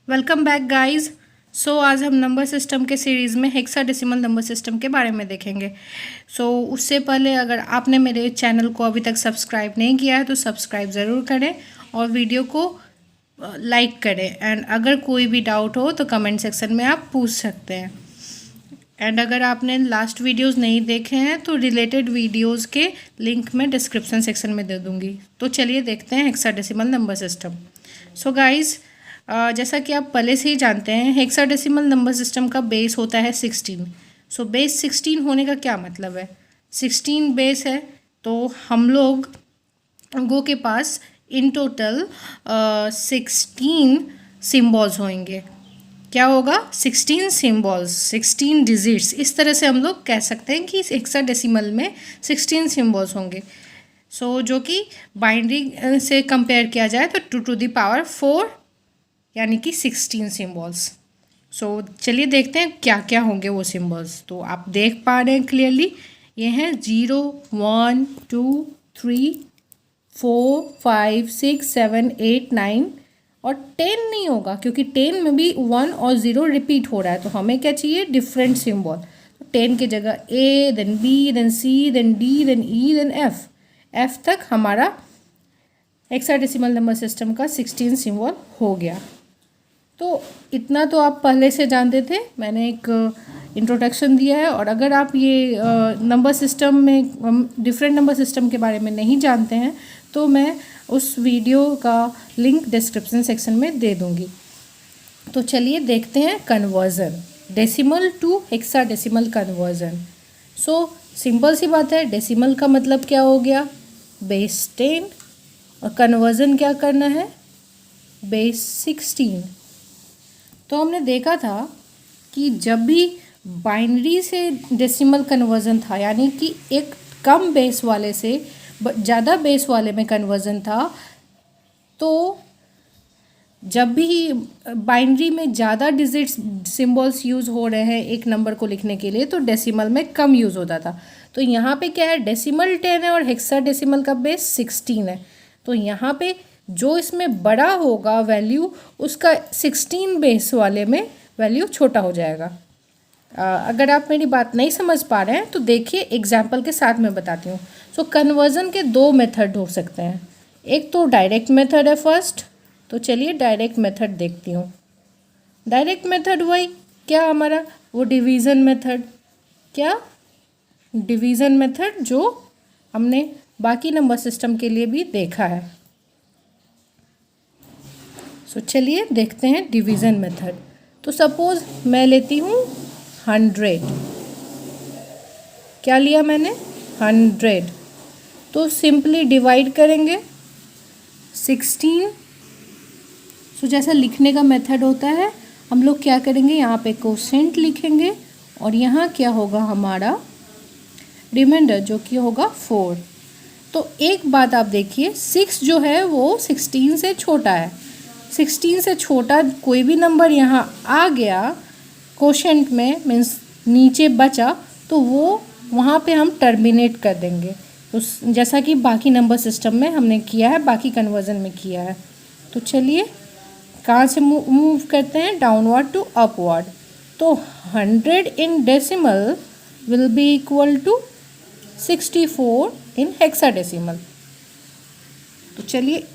Welcome back guys. आज हम number system के सीरीज़ में हेक्साडेसिमल नंबर सिस्टम के बारे में देखेंगे। उससे पहले अगर आपने मेरे चैनल को अभी तक सब्सक्राइब नहीं किया है तो सब्सक्राइब ज़रूर करें और वीडियो को लाइक करें। एंड अगर कोई भी डाउट हो तो कमेंट सेक्शन में आप पूछ सकते हैं। एंड अगर आपने लास्ट वीडियोस नहीं देखे हैं तो रिलेटेड वीडियोस के लिंक मैं डिस्क्रिप्शन सेक्शन में दे दूँगी। तो चलिए देखते हैं हेक्साडेसिमल नंबर सिस्टम। गाइज़, जैसा कि आप पहले से ही जानते हैं हेक्साडेसिमल नंबर सिस्टम का बेस होता है 16। बेस 16 होने का क्या मतलब है? 16 बेस है तो हम लोगों के पास इन टोटल 16 सिम्बॉल्स होंगे। क्या होगा? 16 सिम्बॉल्स, 16 डिजिट्स। इस तरह से हम लोग कह सकते हैं कि हेक्साडेसिमल में 16 सिम्बॉल्स होंगे। जो कि बाइनरी से कंपेयर किया जाए तो 2 टू द पावर 4 यानी कि 16 सिम्बॉल्स। चलिए देखते हैं क्या क्या होंगे वो सिम्बॉल्स। तो आप देख पा रहे हैं क्लियरली, ये हैं 0, 1, 2, 3, 4, 5, 6, 7, 8, 9 और 10 नहीं होगा क्योंकि 10 में भी 1 और 0 रिपीट हो रहा है। तो हमें क्या चाहिए? Different symbol. तो 10 की जगह A, then B, then C, then D, then E, then F तक हमारा हेक्साडेसिमल नंबर सिस्टम का 16 सिम्बॉल हो गया। तो इतना तो आप पहले से जानते थे, मैंने एक इंट्रोडक्शन दिया है। और अगर आप ये नंबर सिस्टम में डिफरेंट नंबर सिस्टम के बारे में नहीं जानते हैं तो मैं उस वीडियो का लिंक डिस्क्रिप्शन सेक्शन में दे दूँगी। तो चलिए देखते हैं conversion, decimal to hexadecimal conversion. Simple सी बात है, डेसिमल का मतलब क्या हो गया? बेस 10 और कन्वर्ज़न क्या करना है? बेस 16। तो हमने देखा था कि जब भी बाइनरी से डेसिमल कन्वर्ज़न था, यानी कि एक कम बेस वाले से ज़्यादा बेस वाले में कन्वर्ज़न था, तो जब भी बाइनरी में ज़्यादा डिजिट्स सिंबल्स यूज़ हो रहे हैं एक नंबर को लिखने के लिए तो डेसिमल में कम यूज़ होता था। तो यहाँ पे क्या है? डेसिमल 10 है और हेक्साडेसिमल का बेस 16 है। तो यहाँ पे जो इसमें बड़ा होगा वैल्यू, उसका 16 बेस वाले में वैल्यू छोटा हो जाएगा। अगर आप मेरी बात नहीं समझ पा रहे हैं तो देखिए एग्जाम्पल के साथ मैं बताती हूँ। कन्वर्ज़न के दो मेथड हो सकते हैं। एक तो डायरेक्ट मेथड है फर्स्ट। तो चलिए डायरेक्ट मेथड देखती हूँ। डायरेक्ट मेथड वही क्या हमारा? वो डिवीज़न मेथड। क्या? डिवीज़न मेथड जो हमने बाकी नंबर सिस्टम के लिए भी देखा है। चलिए देखते हैं डिवीज़न मेथड। तो सपोज़ मैं लेती हूँ 100। क्या लिया मैंने? 100। तो सिंपली डिवाइड करेंगे 16। जैसा लिखने का मेथड होता है, हम लोग क्या करेंगे? यहाँ पे कोसेंट लिखेंगे और यहाँ क्या होगा? हमारा रिमाइंडर जो कि होगा 4। तो एक बात आप देखिए, 6 जो है वो 16 से छोटा है। 16 से छोटा कोई भी नंबर यहाँ आ गया कोशेंट में, मीन्स नीचे बचा, तो वो वहाँ पे हम टर्मिनेट कर देंगे। तो जैसा कि बाकी नंबर सिस्टम में हमने किया है, बाकी कन्वर्ज़न में किया है। तो चलिए कहाँ से मूव करते हैं? Downward to upward. तो 100 in decimal will be equal to 64 in hexadecimal. तो चलिए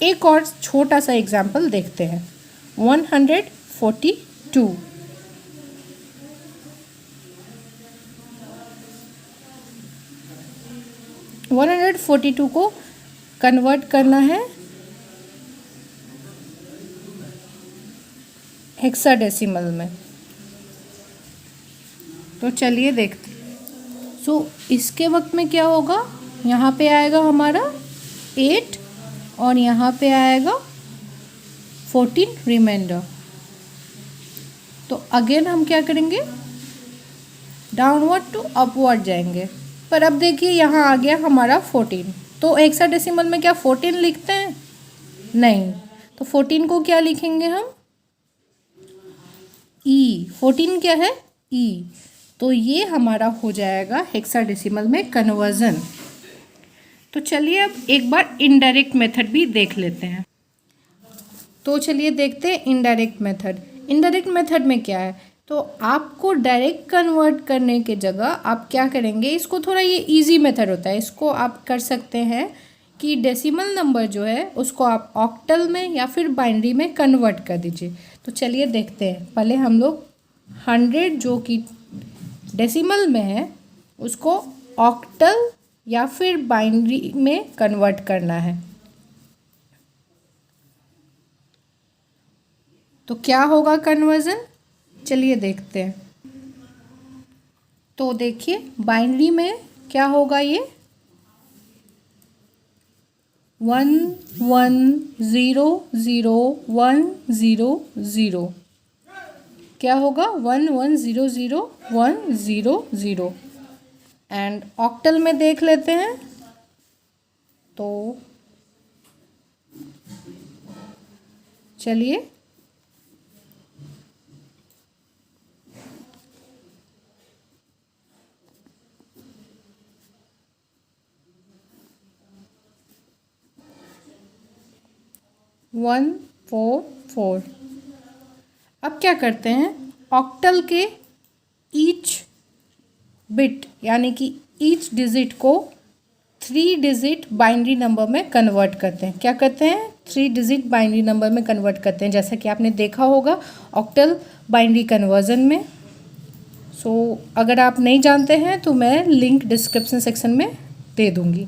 एक और छोटा सा एग्जाम्पल देखते हैं। 142। 142 को कन्वर्ट करना है हेक्साडेसिमल में। तो चलिए देखते हैं। इसके वक्त में क्या होगा? यहाँ पे आएगा हमारा 8 और यहाँ पे आएगा 14 रिमाइंडर। तो अगेन हम क्या करेंगे? डाउनवर्ड टू अपवर्ड जाएंगे। पर अब देखिए यहाँ आ गया हमारा 14। तो हेक्साडेसिमल में क्या 14 लिखते हैं? नहीं। तो 14 को क्या लिखेंगे हम? ई। 14 क्या है? ई। तो ये हमारा हो जाएगा हेक्साडेसिमल में कन्वर्ज़न। तो चलिए अब एक बार इनडायरेक्ट मेथड भी देख लेते हैं। तो चलिए देखते हैं इनडायरेक्ट मेथड। इनडायरेक्ट मेथड में क्या है, तो आपको डायरेक्ट कन्वर्ट करने के जगह आप क्या करेंगे, इसको थोड़ा ये इजी मेथड होता है, इसको आप कर सकते हैं कि डेसिमल नंबर जो है उसको आप ऑक्टल में या फिर बाइनरी में कन्वर्ट कर दीजिए। तो चलिए देखते हैं। पहले हम लोग 100 जो कि डेसिमल में है उसको ऑक्टल या फिर बाइनरी में कन्वर्ट करना है। तो क्या होगा कन्वर्जन, चलिए देखते हैं। तो देखिए बाइनरी में क्या होगा, ये 1100 100 क्या होगा 1100 100 एंड ऑक्टल में देख लेते हैं। तो चलिए 144। अब क्या करते हैं, ऑक्टल के ईच बिट यानी कि ईच डिजिट को 3 डिजिट बाइनरी नंबर में कन्वर्ट करते हैं। क्या करते हैं, 3 डिजिट बाइनरी नंबर में कन्वर्ट करते हैं, जैसा कि आपने देखा होगा ऑक्टल बाइनरी कन्वर्जन में। सो अगर आप नहीं जानते हैं तो मैं लिंक डिस्क्रिप्शन सेक्शन में दे दूँगी।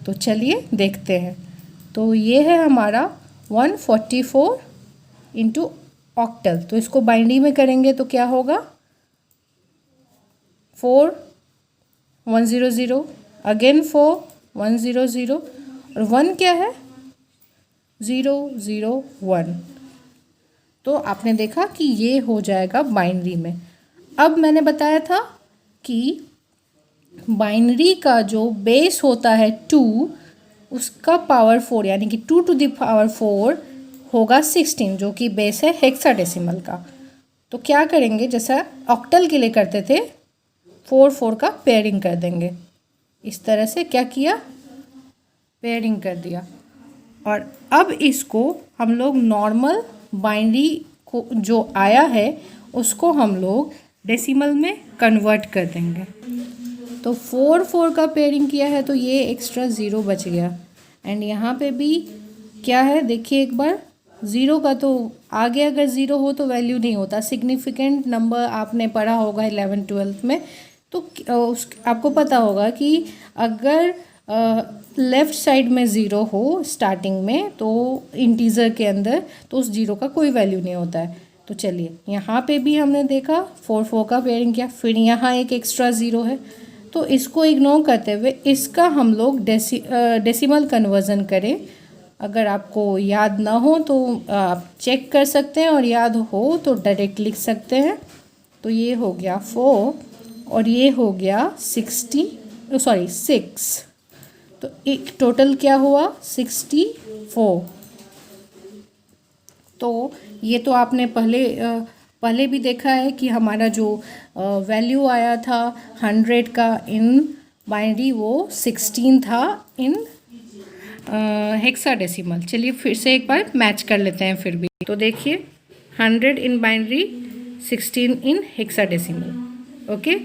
तो चलिए देखते हैं। तो ये है हमारा 144 इंटू ऑक्टल। तो इसको बाइनरी में करेंगे तो क्या होगा 4 100 अगेन 4 100 और 1 क्या है 001। तो आपने देखा कि ये हो जाएगा बाइनरी में। अब मैंने बताया था कि बाइनरी का जो बेस होता है 2, उसका पावर 4 यानी कि 2 टू द पावर 4 होगा 16, जो कि बेस है हेक्साडेसिमल का। तो क्या करेंगे, जैसा ऑक्टल के लिए करते थे 4 का पेयरिंग कर देंगे। इस तरह से क्या किया, पेयरिंग कर दिया। और अब इसको हम लोग नॉर्मल बाइनरी को जो आया है उसको हम लोग डेसिमल में कन्वर्ट कर देंगे। तो 4 का पेयरिंग किया है तो ये एक्स्ट्रा 0 बच गया। एंड यहाँ पे भी क्या है देखिए एक बार, 0 का तो आगे अगर 0 हो तो वैल्यू नहीं होता। सिग्निफिकेंट नंबर आपने पढ़ा होगा 11th-12th में, तो आपको पता होगा कि अगर लेफ़्ट साइड में 0 हो स्टार्टिंग में तो इंटीजर के अंदर, तो उस 0 का कोई वैल्यू नहीं होता है। तो चलिए यहाँ पे भी हमने देखा 4 का पेयरिंग किया, फिर यहाँ एक एक्स्ट्रा 0 है। तो इसको इग्नोर करते हुए इसका हम लोग डेसिमल कन्वर्जन करें। अगर आपको याद ना हो तो आप चेक कर सकते हैं, और याद हो तो डायरेक्ट लिख सकते हैं। तो ये हो गया 4 और ये हो गया 6। तो एक टोटल क्या हुआ 64। तो ये तो आपने पहले भी देखा है कि हमारा जो वैल्यू आया था 100 का इन बाइनरी वो 16 था इन हेक्साडेसिमल। चलिए फिर से एक बार मैच कर लेते हैं फिर भी। तो देखिए 100 in binary 16 in hexadecimal. Okay,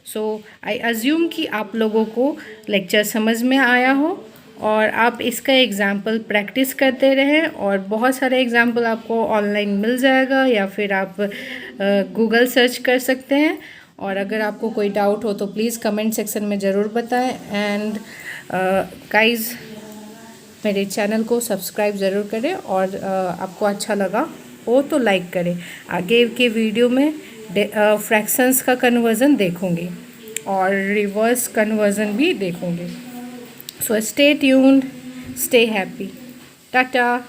so I assume कि आप लोगों को लेक्चर समझ में आया हो और आप इसका एग्ज़ाम्पल प्रैक्टिस करते रहें। और बहुत सारे एग्ज़ाम्पल आपको ऑनलाइन मिल जाएगा या फिर आप गूगल सर्च कर सकते हैं। और अगर आपको कोई डाउट हो तो प्लीज़ कमेंट सेक्शन में ज़रूर बताएं। एंड गाइस मेरे चैनल को सब्सक्राइब ज़रूर करें, और आपको अच्छा लगा हो तो लाइक करें। आगे के वीडियो में फ्रैक्शंस का कन्वर्ज़न देखूँगी और रिवर्स कन्वर्ज़न भी देखूँगी। So stay tuned, stay happy. Tata.